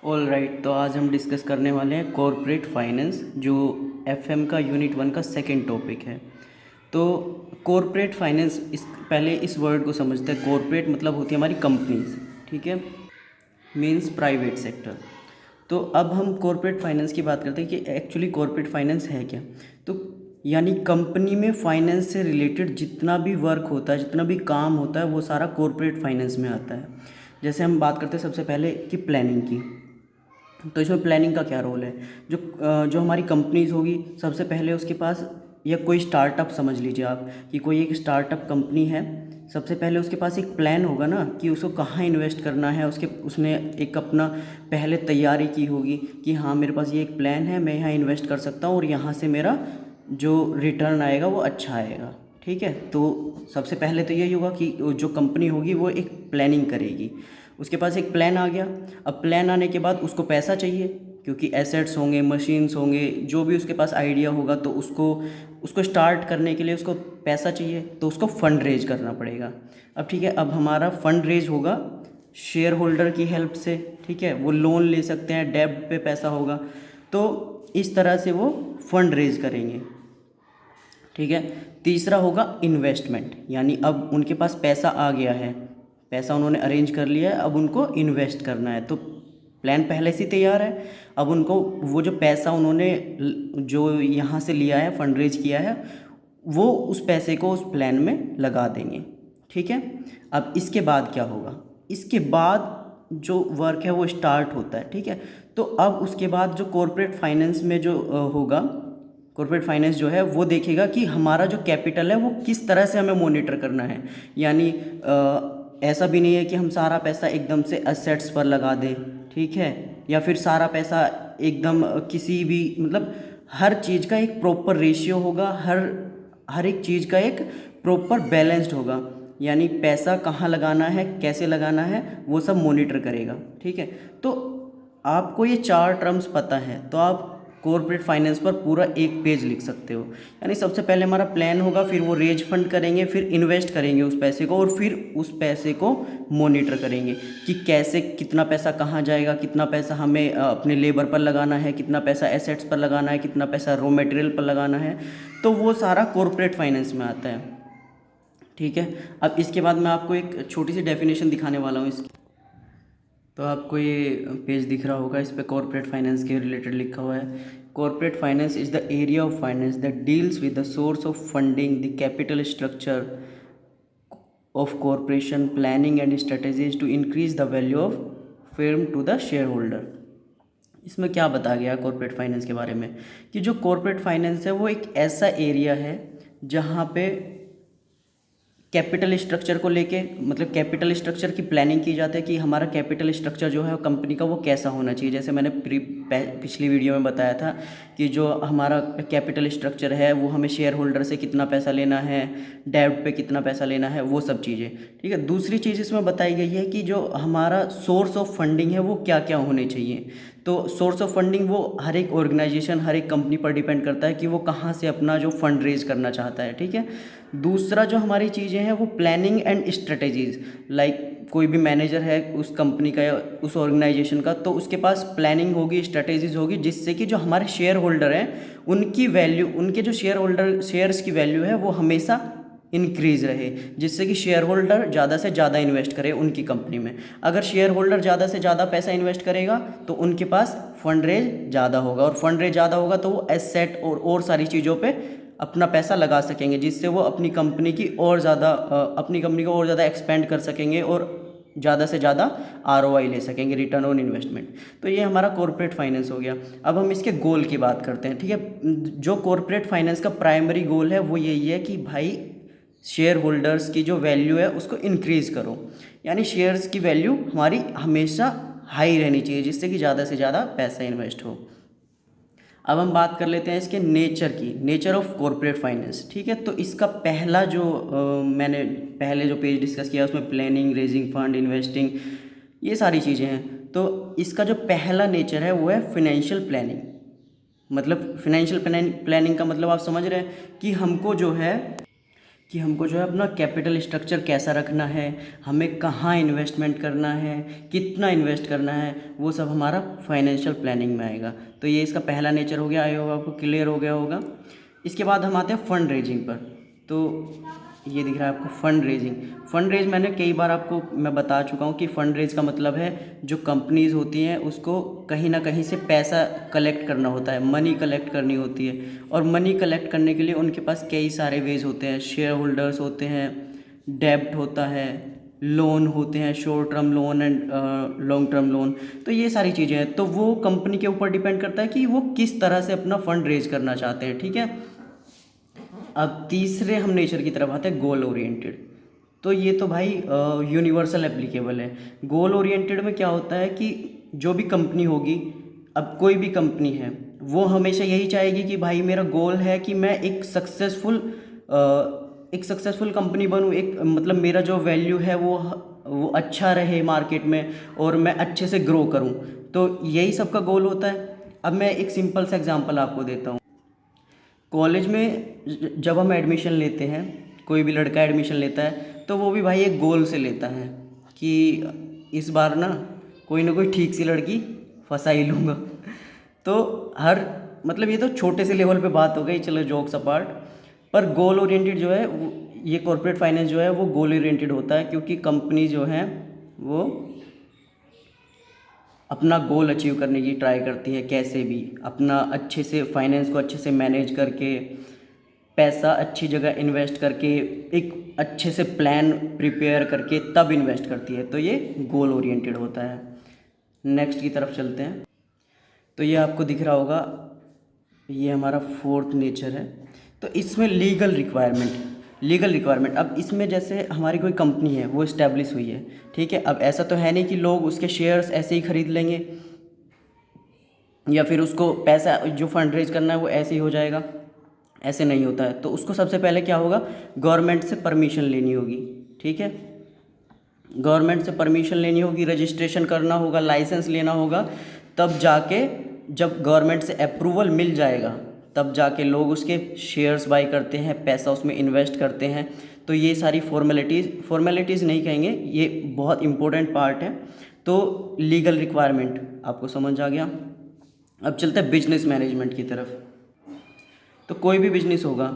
All right, तो आज हम डिस्कस करने वाले हैं कॉरपोरेट फाइनेंस, जो एफएम का यूनिट 1 का सेकंड टॉपिक है। तो कॉरपोरेट फाइनेंस, इस पहले इस वर्ड को समझते हैं। कॉरपोरेट मतलब होती है हमारी कंपनीज, ठीक है, मीन्स प्राइवेट सेक्टर। तो अब हम कॉरपोरेट फाइनेंस की बात करते हैं कि एक्चुअली कॉरपोरेट फाइनेंस है क्या। तो यानी कंपनी में फाइनेंस से रिलेटेड जितना भी वर्क होता है, जितना भी काम होता है, वो सारा कॉरपोरेट फाइनेंस में आता है। जैसे हम बात करते हैं सबसे पहले कि प्लानिंग की। तो इसमें प्लानिंग का क्या रोल है। जो हमारी कंपनीज होगी, सबसे पहले उसके पास, या कोई स्टार्टअप समझ लीजिए आप कि कोई एक स्टार्टअप कंपनी है। सबसे पहले उसके पास एक प्लान होगा ना कि उसको कहाँ इन्वेस्ट करना है। उसने एक अपना पहले तैयारी की होगी कि हाँ, मेरे पास ये एक प्लान है, मैं यहाँ इन्वेस्ट कर सकता हूँ और यहाँ से मेरा जो रिटर्न आएगा वो अच्छा आएगा। ठीक है, तो सबसे पहले तो यही होगा कि जो कंपनी होगी वो एक प्लानिंग करेगी। उसके पास एक प्लान आ गया। अब प्लान आने के बाद उसको पैसा चाहिए, क्योंकि एसेट्स होंगे, मशीन्स होंगे, जो भी उसके पास आइडिया होगा, तो उसको उसको स्टार्ट करने के लिए उसको पैसा चाहिए, तो उसको फंड रेज करना पड़ेगा। अब ठीक है, अब हमारा फंड रेज होगा शेयर होल्डर की हेल्प से। ठीक है, वो लोन ले सकते हैं, डेब्ट पे पैसा होगा, तो इस तरह से वो फंड रेज करेंगे। ठीक है, तीसरा होगा इन्वेस्टमेंट, यानी अब उनके पास पैसा आ गया है, पैसा उन्होंने अरेंज कर लिया है, अब उनको इन्वेस्ट करना है। तो प्लान पहले से तैयार है, अब उनको वो जो पैसा उन्होंने जो यहाँ से लिया है, फंड रेज किया है, वो उस पैसे को उस प्लान में लगा देंगे। ठीक है, अब इसके बाद क्या होगा। इसके बाद जो वर्क है वो स्टार्ट होता है। ठीक है, तो अब उसके बाद जो कॉरपोरेट फाइनेंस में जो होगा, कॉर्पोरेट फाइनेंस जो है वो देखेगा कि हमारा जो कैपिटल है वो किस तरह से हमें मॉनिटर करना है। यानी ऐसा भी नहीं है कि हम सारा पैसा एकदम से एसेट्स पर लगा दें, ठीक है, या फिर सारा पैसा एकदम किसी भी, मतलब हर चीज़ का एक प्रॉपर रेशियो होगा, हर हर एक चीज़ का एक प्रॉपर बैलेंस्ड होगा। यानी पैसा कहाँ लगाना है, कैसे लगाना है, वो सब मॉनिटर करेगा। ठीक है, तो आपको ये चार टर्म्स पता है तो आप कॉर्पोरेट फाइनेंस पर पूरा एक पेज लिख सकते हो। यानी सबसे पहले हमारा प्लान होगा, फिर वो रेज फंड करेंगे, फिर इन्वेस्ट करेंगे उस पैसे को, और फिर उस पैसे को मॉनिटर करेंगे कि कैसे, कितना पैसा कहाँ जाएगा, कितना पैसा हमें अपने लेबर पर लगाना है, कितना पैसा एसेट्स पर लगाना है, कितना पैसा रॉ मटेरियल पर लगाना है। तो वो सारा कॉर्पोरेट फाइनेंस में आता है। ठीक है, अब इसके बाद मैं आपको एक छोटी सी डेफिनेशन दिखाने वाला हूँ इसकी। तो आपको ये पेज दिख रहा होगा, इस पे कॉर्पोरेट फाइनेंस के रिलेटेड लिखा हुआ है। Corporate finance is the area of finance that deals with the source of funding, the capital structure of corporation, planning and strategies to increase the value of firm to the share holder. इसमें क्या बताया गया corporate finance के बारे में, कि जो corporate finance है वो एक ऐसा एरिया है जहाँ पे कैपिटल स्ट्रक्चर को लेके, मतलब कैपिटल स्ट्रक्चर की प्लानिंग की जाती है कि हमारा कैपिटल स्ट्रक्चर जो है कंपनी का वो कैसा होना चाहिए। जैसे मैंने पिछली वीडियो में बताया था कि जो हमारा कैपिटल स्ट्रक्चर है वो हमें शेयर होल्डर से कितना पैसा लेना है, डेब्ट पे कितना पैसा लेना है, वो सब चीज़ें। ठीक है, दूसरी चीज़ इसमें बताई गई है कि जो हमारा सोर्स ऑफ फंडिंग है वो क्या क्या होने चाहिए। तो सोर्स ऑफ फंडिंग वो हर एक ऑर्गेनाइजेशन, हर एक कंपनी पर डिपेंड करता है कि वो कहाँ से अपना जो फंड रेज करना चाहता है। ठीक है, दूसरा जो हमारी चीज़ें हैं वो प्लानिंग एंड स्ट्रेटेजीज, लाइक कोई भी मैनेजर है उस कंपनी का या उस ऑर्गेनाइजेशन का, तो उसके पास प्लानिंग होगी, स्ट्रेटेजीज होगी, जिससे कि जो हमारे शेयर होल्डर हैं उनकी वैल्यू, उनके जो शेयर होल्डर शेयर्स की वैल्यू है वो हमेशा इंक्रीज रहे, जिससे कि शेयर होल्डर ज़्यादा से ज़्यादा इन्वेस्ट करे उनकी कंपनी में। अगर शेयर होल्डर ज़्यादा से ज़्यादा पैसा इन्वेस्ट करेगा तो उनके पास फंड रेज ज़्यादा होगा, और फंड रेज ज़्यादा होगा तो वो एसेट और सारी चीज़ों पे अपना पैसा लगा सकेंगे, जिससे वो अपनी कंपनी की और ज़्यादा अपनी कंपनी को और ज़्यादा एक्सपेंड कर सकेंगे और ज़्यादा से ज़्यादा आरओआई ले सकेंगे, रिटर्न ऑन इन्वेस्टमेंट। तो ये हमारा कॉर्पोरेट फाइनेंस हो गया। अब हम इसके गोल की बात करते हैं। ठीक है, जो कॉर्पोरेट फाइनेंस का प्राइमरी गोल है वो यही है कि भाई शेयर होल्डर्स की जो वैल्यू है उसको इंक्रीज़ करो, यानी शेयर्स की वैल्यू हमारी हमेशा हाई रहनी चाहिए, जिससे कि ज़्यादा से ज़्यादा पैसा इन्वेस्ट हो। अब हम बात कर लेते हैं इसके नेचर की, नेचर ऑफ कॉर्पोरेट फाइनेंस। ठीक है, तो इसका पहला जो मैंने पहले जो पेज डिस्कस किया उसमें प्लानिंग, रेजिंग फंड, इन्वेस्टिंग, ये सारी चीज़ें हैं। तो इसका जो पहला नेचर है वो है फिनेंशियल प्लानिंग। मतलब फिनेंशियल प्लानिंग का मतलब आप समझ रहे हैं कि हमको जो है कि हमको जो है अपना कैपिटल स्ट्रक्चर कैसा रखना है, हमें कहाँ इन्वेस्टमेंट करना है, कितना इन्वेस्ट करना है, वो सब हमारा फाइनेंशियल प्लानिंग में आएगा। तो ये इसका पहला नेचर हो गया, आई होप आपको क्लियर हो गया होगा। इसके बाद हम आते हैं फंड रेजिंग पर। तो ये दिख रहा है आपको फंड रेजिंग। फंड रेज मैंने कई बार आपको मैं बता चुका हूँ कि फंड रेज का मतलब है जो कंपनीज़ होती हैं उसको कहीं ना कहीं से पैसा कलेक्ट करना होता है, मनी कलेक्ट करनी होती है। और मनी कलेक्ट करने के लिए उनके पास कई सारे वेज होते हैं, शेयर होल्डर्स होते हैं, डेब्ट होता है, लोन होते हैं, short term loan and long term loan. तो ये सारी चीज़ें हैं, तो वो कंपनी के ऊपर डिपेंड करता है कि वो किस तरह से अपना फंड रेज करना चाहते हैं, ठीक है। अब तीसरे हम नेचर की तरफ आते हैं, गोल ओरिएंटेड। तो ये तो भाई यूनिवर्सल एप्लीकेबल है। गोल ओरिएंटेड में क्या होता है कि जो भी कंपनी होगी, अब कोई भी कंपनी है वो हमेशा यही चाहेगी कि भाई मेरा गोल है कि मैं एक सक्सेसफुल कंपनी बनूँ, एक मतलब मेरा जो वैल्यू है वो अच्छा रहे मार्केट में और मैं अच्छे से ग्रो करूँ। तो यही सबका गोल होता है। अब मैं एक सिंपल सा एग्जांपल आपको देता हूँ। कॉलेज में जब हम एडमिशन लेते हैं, कोई भी लड़का एडमिशन लेता है तो वो भी भाई एक गोल से लेता है कि इस बार ना कोई ठीक सी लड़की फंसा ही लूँगा। तो हर मतलब ये तो छोटे से लेवल पे बात हो गई, चलो जोक्स अपार्ट। पर गोल ओरिएंटेड जो है ये कॉर्पोरेट फाइनेंस जो है वो गोल ओरिएंटेड होता है, क्योंकि कंपनी जो है वो अपना गोल अचीव करने की ट्राई करती है, कैसे भी अपना अच्छे से फाइनेंस को अच्छे से मैनेज करके, पैसा अच्छी जगह इन्वेस्ट करके, एक अच्छे से प्लान प्रिपेयर करके तब इन्वेस्ट करती है। तो ये गोल ओरिएंटेड होता है। नेक्स्ट की तरफ चलते हैं। तो ये आपको दिख रहा होगा, ये हमारा फोर्थ नेचर है। तो इसमें लीगल रिक्वायरमेंट। अब इसमें जैसे हमारी कोई कंपनी है वो इस्टेब्लिश हुई है, ठीक है। अब ऐसा तो है नहीं कि लोग उसके शेयर्स ऐसे ही ख़रीद लेंगे या फिर उसको पैसा जो फंड रेज करना है वो ऐसे ही हो जाएगा, ऐसे नहीं होता है। तो उसको सबसे पहले क्या होगा, गवर्नमेंट से परमिशन लेनी होगी, ठीक है। गवर्नमेंट से परमिशन लेनी होगी, रजिस्ट्रेशन करना होगा, लाइसेंस लेना होगा। तब जाके जब गवर्नमेंट से अप्रूवल मिल जाएगा तब जाके लोग उसके शेयर्स बाई करते हैं, पैसा उसमें इन्वेस्ट करते हैं। तो ये सारी फॉर्मेलिटीज़ नहीं कहेंगे, ये बहुत इम्पोर्टेंट पार्ट है। तो लीगल रिक्वायरमेंट आपको समझ आ गया। अब चलते हैं बिजनेस मैनेजमेंट की तरफ। तो कोई भी बिजनेस होगा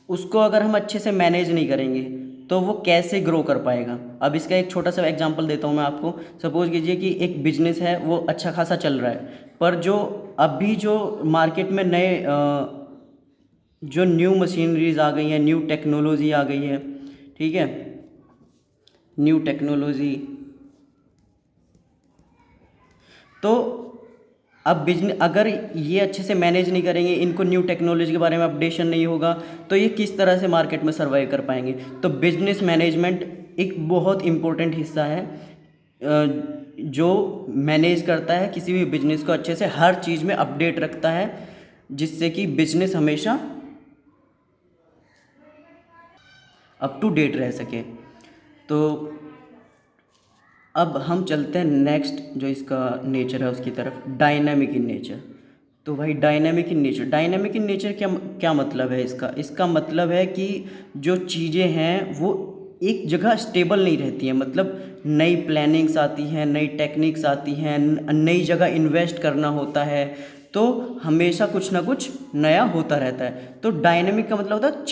उसको अगर हम अच्छे से मैनेज नहीं करेंगे तो वो कैसे ग्रो कर पाएगा। अब इसका एक छोटा सा एग्जांपल देता हूँ मैं आपको। सपोज़ कीजिए कि एक बिजनेस है वो अच्छा खासा चल रहा है, पर जो अभी जो मार्केट में नए जो न्यू मशीनरीज आ गई हैं, न्यू टेक्नोलॉजी आ गई है, ठीक है, न्यू टेक्नोलॉजी। तो अब बिजनेस अगर ये अच्छे से मैनेज नहीं करेंगे, इनको न्यू टेक्नोलॉजी के बारे में अपडेशन नहीं होगा, तो ये किस तरह से मार्केट में सर्वाइव कर पाएंगे। तो बिजनेस मैनेजमेंट एक बहुत इम्पोर्टेंट हिस्सा है जो मैनेज करता है किसी भी बिजनेस को, अच्छे से हर चीज़ में अपडेट रखता है जिससे कि बिजनेस हमेशा अप टू डेट रह सके। तो अब हम चलते हैं नेक्स्ट जो इसका नेचर है उसकी तरफ, डायनामिक इन नेचर। तो भाई डायनामिक इन नेचर क्या क्या मतलब है इसका। इसका मतलब है कि जो चीज़ें हैं वो एक जगह स्टेबल नहीं रहती हैं, मतलब नई प्लानिंग्स आती हैं, नई टेक्निक्स आती हैं, नई जगह इन्वेस्ट करना होता है, तो हमेशा कुछ ना कुछ नया होता रहता है। तो डायनेमिक का मतलब होता है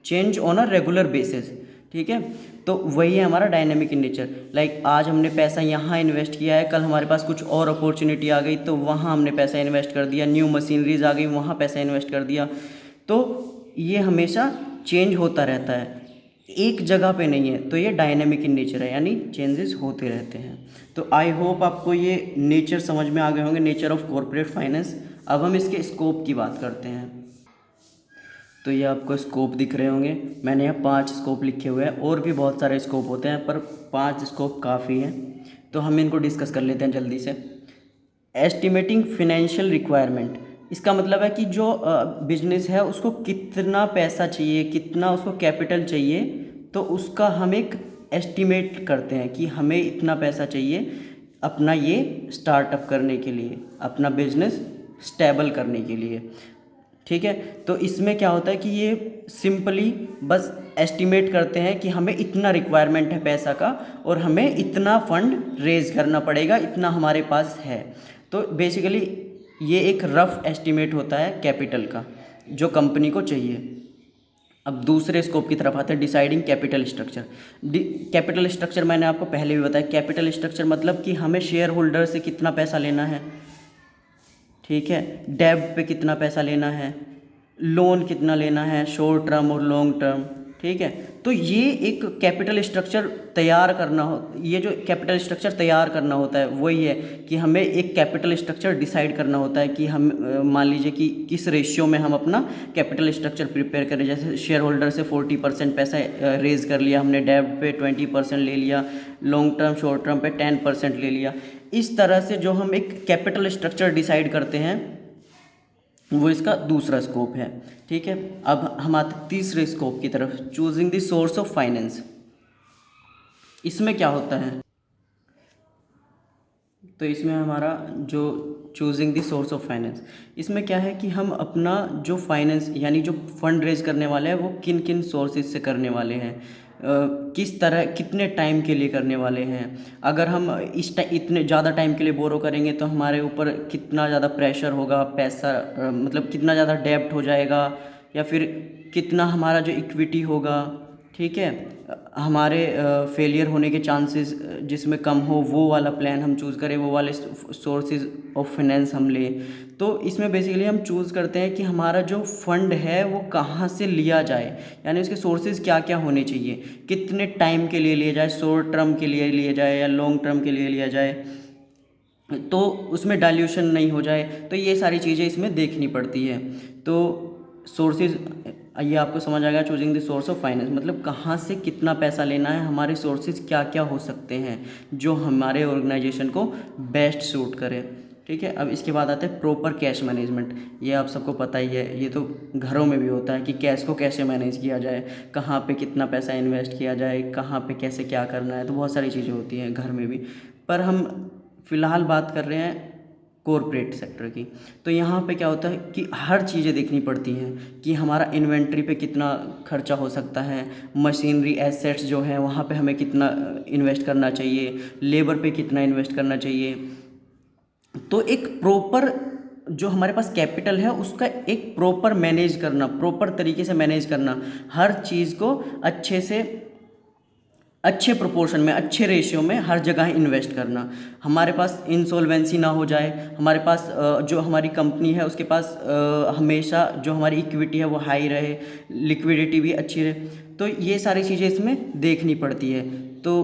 change on a regular basis, ठीक है। तो वही है हमारा डायनेमिक इन नेचर। लाइक आज हमने पैसा यहाँ इन्वेस्ट किया है, कल हमारे पास कुछ और अपॉर्चुनिटी आ गई तो वहाँ हमने पैसा इन्वेस्ट कर दिया, न्यू मशीनरीज आ गई वहाँ पैसा इन्वेस्ट कर दिया। तो ये हमेशा चेंज होता रहता है, एक जगह पे नहीं है। तो ये डायनेमिक इन नेचर है, यानी चेंजेस होते रहते हैं। तो आई होप आपको ये नेचर समझ में आ गए होंगे, नेचर ऑफ कॉर्पोरेट फाइनेंस। अब हम इसके स्कोप की बात करते हैं। तो ये आपको स्कोप दिख रहे होंगे, मैंने यहाँ 5 स्कोप लिखे हुए हैं, और भी बहुत सारे स्कोप होते हैं पर 5 स्कोप काफ़ी हैं। तो हम इनको डिस्कस कर लेते हैं जल्दी से। एस्टिमेटिंग फिनेंशियल रिक्वायरमेंट, इसका मतलब है कि जो बिजनेस है उसको कितना पैसा चाहिए, कितना उसको कैपिटल चाहिए, तो उसका हम एक एस्टिमेट करते हैं कि हमें इतना पैसा चाहिए अपना ये स्टार्टअप करने के लिए, अपना बिजनेस स्टेबल करने के लिए। ठीक है। तो इसमें क्या होता है कि ये सिंपली बस एस्टिमेट करते हैं कि हमें इतना रिक्वायरमेंट है पैसा का और हमें इतना फंड रेज करना पड़ेगा, इतना हमारे पास है। तो बेसिकली ये एक रफ एस्टिमेट होता है कैपिटल का जो कंपनी को चाहिए। अब दूसरे स्कोप की तरफ आते हैं, deciding capital structure. Capital structure मैंने आपको पहले भी बताया, कैपिटल स्ट्रक्चर मतलब कि हमें शेयर होल्डर से कितना पैसा लेना है, ठीक है, डेब्ट पे कितना पैसा लेना है, लोन कितना लेना है, शॉर्ट टर्म और लॉन्ग टर्म, ठीक है। तो ये एक कैपिटल स्ट्रक्चर तैयार करना हो, ये जो कैपिटल स्ट्रक्चर तैयार करना होता है वही है कि हमें एक कैपिटल स्ट्रक्चर डिसाइड करना होता है कि हम मान लीजिए कि किस रेशियो में हम अपना कैपिटल स्ट्रक्चर प्रिपेयर करें। जैसे शेयर होल्डर से 40% पैसा रेज कर लिया हमने, डेब्ट पे 20% ले लिया, लॉन्ग टर्म शॉर्ट टर्म पे 10% ले लिया। इस तरह से जो हम एक कैपिटल स्ट्रक्चर डिसाइड करते हैं वो इसका दूसरा स्कोप है, ठीक है। अब हम आते तीसरे स्कोप की तरफ, choosing the source of finance. इसमें क्या होता है, तो इसमें हमारा जो choosing the source of finance, इसमें क्या है कि हम अपना जो फाइनेंस यानी जो फंड रेज करने वाले हैं वो किन किन सोर्सेज से करने वाले हैं, किस तरह कितने टाइम के लिए करने वाले हैं। अगर हम इतने ज़्यादा टाइम के लिए बोरो करेंगे तो हमारे ऊपर कितना ज़्यादा प्रेशर होगा, पैसा मतलब कितना ज़्यादा डेब्ट हो जाएगा, या फिर कितना हमारा जो इक्विटी होगा, ठीक है, हमारे फेलियर होने के चांसेस जिसमें कम हो, वो वाला प्लान हम चूज़ करें, वो वाले सोर्सेज ऑफ फाइनेंस हम लें। तो इसमें बेसिकली हम चूज़ करते हैं कि हमारा जो फंड है वो कहाँ से लिया जाए, यानी उसके सोर्सेज क्या क्या होने चाहिए, कितने टाइम के लिए लिया जाए, शॉर्ट टर्म के लिए लिया जाए या लॉन्ग टर्म के लिए लिया जाए, तो उसमें डाइल्यूशन नहीं हो जाए। तो ये सारी चीज़ें इसमें देखनी पड़ती है। तो सोर्सेज ये आपको समझ आएगा, choosing the source of finance मतलब कहाँ से कितना पैसा लेना है, हमारे सोर्सेज क्या क्या हो सकते हैं जो हमारे ऑर्गेनाइजेशन को बेस्ट सूट करे, ठीक है। अब इसके बाद आता है प्रॉपर कैश मैनेजमेंट। ये आप सबको पता ही है, ये तो घरों में भी होता है कि कैश को कैसे मैनेज किया जाए, कहाँ पे कितना पैसा इन्वेस्ट किया जाए, कहाँ पे कैसे क्या करना है। तो बहुत सारी चीज़ें होती हैं घर में भी, पर हम फ़िलहाल बात कर रहे हैं कॉरपोरेट सेक्टर की। तो यहाँ पे क्या होता है कि हर चीज़ें देखनी पड़ती हैं कि हमारा इन्वेंट्री पे कितना खर्चा हो सकता है, मशीनरी एसेट्स जो हैं वहाँ पे हमें कितना इन्वेस्ट करना चाहिए, लेबर पे कितना इन्वेस्ट करना चाहिए। तो एक प्रॉपर जो हमारे पास कैपिटल है उसका एक प्रॉपर मैनेज करना, प्रॉपर तरीके से मैनेज करना, हर चीज़ को अच्छे से अच्छे प्रोपोर्शन में, अच्छे रेशियो में हर जगह इन्वेस्ट करना। हमारे पास इंसॉल्वेंसी ना हो जाए, हमारे पास जो हमारी कंपनी है उसके पास हमेशा जो हमारी इक्विटी है वो हाई रहे, लिक्विडिटी भी अच्छी रहे। तो ये सारी चीज़ें इसमें देखनी पड़ती है। तो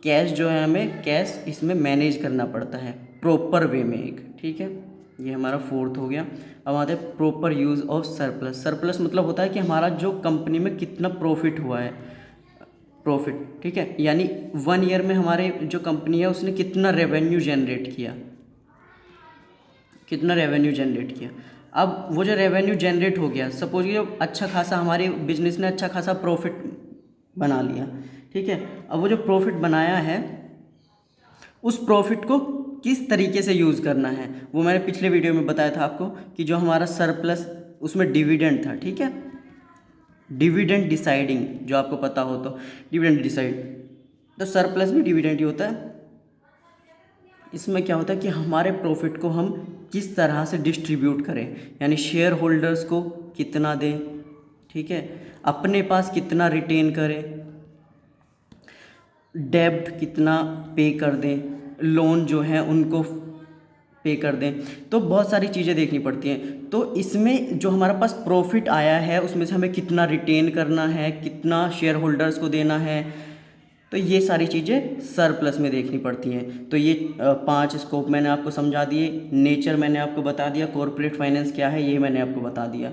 कैश जो है हमें कैश इसमें मैनेज करना पड़ता है प्रॉपर वे में एक, ठीक है। ये हमारा फोर्थ हो गया। अब आते हैं proper use of surplus. Surplus मतलब होता है कि हमारा जो कंपनी में कितना प्रॉफिट हुआ है, प्रॉफिट, ठीक है, यानी 1 ईयर में हमारे जो कंपनी है उसने कितना रेवेन्यू जनरेट किया, कितना रेवेन्यू जनरेट किया। अब वो जो रेवेन्यू जनरेट हो गया, सपोज ये अच्छा खासा हमारे बिजनेस ने अच्छा खासा प्रॉफिट बना लिया, ठीक है। अब वो जो प्रॉफिट बनाया है उस प्रॉफिट को किस तरीके से यूज़ करना है, वो मैंने पिछले वीडियो में बताया था आपको कि जो हमारा सरप्लस उसमें डिविडेंड था, ठीक है, डिविडेंड डिसाइडिंग जो आपको पता हो तो डिविडेंड डिसाइड, तो सरप्लस भी डिविडेंड ही होता है। इसमें क्या होता है कि हमारे प्रॉफिट को हम किस तरह से डिस्ट्रीब्यूट करें, यानी शेयर होल्डर्स को कितना दें, ठीक है, अपने पास कितना रिटेन करें, डेब्ट कितना पे कर दें, लोन जो है उनको पे कर दें। तो बहुत सारी चीज़ें देखनी पड़ती हैं। तो इसमें जो हमारे पास प्रॉफिट आया है उसमें से हमें कितना रिटेन करना है, कितना शेयर होल्डर्स को देना है, तो ये सारी चीज़ें सरप्लस में देखनी पड़ती हैं। तो ये 5 स्कोप मैंने आपको समझा दिए, नेचर मैंने आपको बता दिया, कॉरपोरेट फाइनेंस क्या है ये मैंने आपको बता दिया।